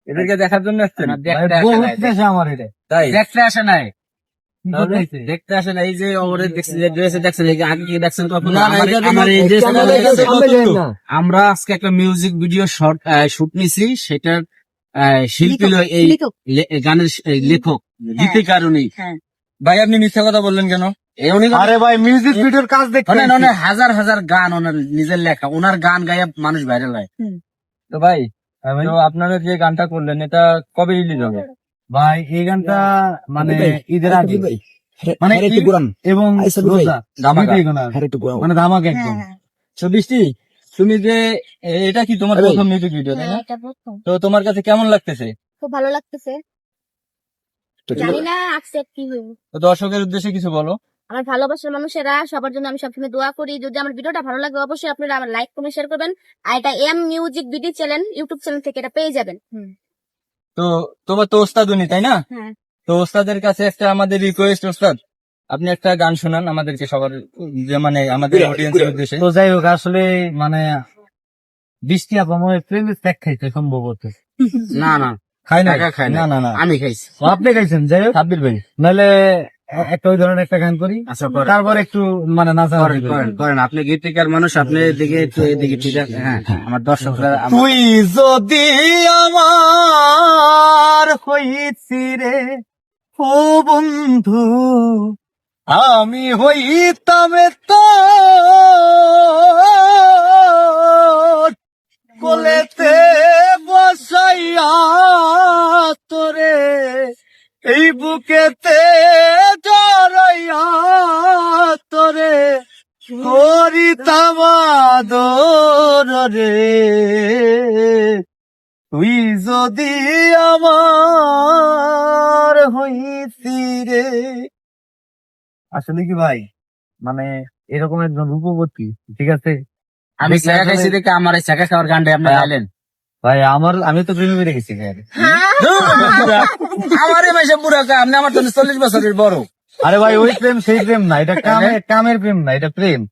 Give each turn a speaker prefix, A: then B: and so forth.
A: এদেরকে দেখার জন্য আসছেন?
B: বহুত দেশে আমার এটা
A: তাই
C: দেখতে আসে নাই,
B: দেখতে
C: দেখতে আসে না। এই যে ওরে দেখছি, যে ড্রেসে দেখছেন, এই যে আগে কি দেখছেন কখনো?
A: না, না,
C: আমার-
A: এটা তো
C: আমার এই
A: না-
C: dress-
A: আমাদের কাছে কতটুকু?
C: আমরা আজকে একটা মিউজিক ভিডিও শুট নিছি, সেটার শিল্পী হলো এই
D: লিখক।
C: গানের লেখক, গীতিকার উনি।
A: ভাই আপনি মিথ্যা কথা বললেন কেন?
C: এই উনি
B: আরে ভাই মিউজিক ভিডিওর কাজ দেখতে
C: অনেক হাজার হাজার গান ওনার নিজের লেখা, ওনার গান গায়ে মানুষ ভাইরাল হয়।
A: তো ভাই, তো আপনারা যে গানটা করলেন এটা কবে রিলিজ হবে?
B: ভাই এই গানটা মানে ঈদের আগে মানে ঈদ এবং রোজা
A: ধামাকা।
B: দুইটাই গান আছে। মানে ধামাকা একদম।
A: তো বৃষ্টি, তুমি যে এটা কি তোমার প্রথম মিউজিক ভিডিও তাই না?
D: এটা প্রথম।
A: তো তোমার কাছে কেমন লাগতেছে?
D: খুব ভালো লাগতেছে, জানি না আকসেপ্ট কি হইব।
A: তো দর্শকের উদ্দেশ্যে কিছু বলো।
D: আমার ভালোবাসার মানুষেরা সবার জন্য আমি সবসময় দোয়া করি। যদি আমার ভিডিওটা ভালো লাগে অবশ্যই আপনারা আমার লাইক কমেন্ট শেয়ার করবেন। আর এটা M music video channel YouTube channel থেকে এটা পেয়ে যাবেন।
A: তো তোমার তো ওস্তাদ উনি তাই না?
D: হ্যাঁ।
A: তো ওস্তাদের কাছে একটা আমাদের রিকোয়েস্ট, ওস্তাদ আপনি একটা গান শোনান আমাদেরকে, সবার যে মানে আমাদের অডিয়েন্সের উদ্দেশ্যে।
B: তো যাই হোক আসলে মানে বৃষ্টি আপা মনে প্রেমের ত্যাগ খাইছে সম্ভবত।
C: না না,
B: খাই না
C: টাকা খায় না।
B: না না না
C: আমি খাইছি।
B: আপনি খাইছেন, যাই হোক
A: সাব্বির ভাই,
B: নাহলে একটা ওই ধরনের একটা গান করি,
C: আচ্ছা করেন,
B: তারপর একটু মানে নাচা
C: করেন, করেন, করেন। আপনি গীতিকার মানুষ, আপনি এদিকে একটু এদিকে, ঠিক আছে? হ্যাঁ, আমার দর্শকরা
B: তুই যদি আমার হইছি রে ও বন্ধু, আমি হইতাম তো কোলেতে বসাইয়া তোরে এই বুকেতে জড়াইয়া তোরে করিতাম আদর রে, তুই যদি আমার হইতি রে। আসলে কি ভাই মানে এরকম একজন রূপবতী, ঠিক আছে
C: আমি শেখা খাইছি দেখে আমার এই শেখা খাওয়ার গানটা আপনি গাইলেন।
B: ভাই আমি তো প্রেমে বেড়ে গেছি।
C: আমার এই মাসে পুরো আপনি আমার জন্য 40 বছরের বড়।
B: আরে ভাই ওই প্রেম সেই প্রেম না, এটা কামের প্রেম না, এটা প্রেম।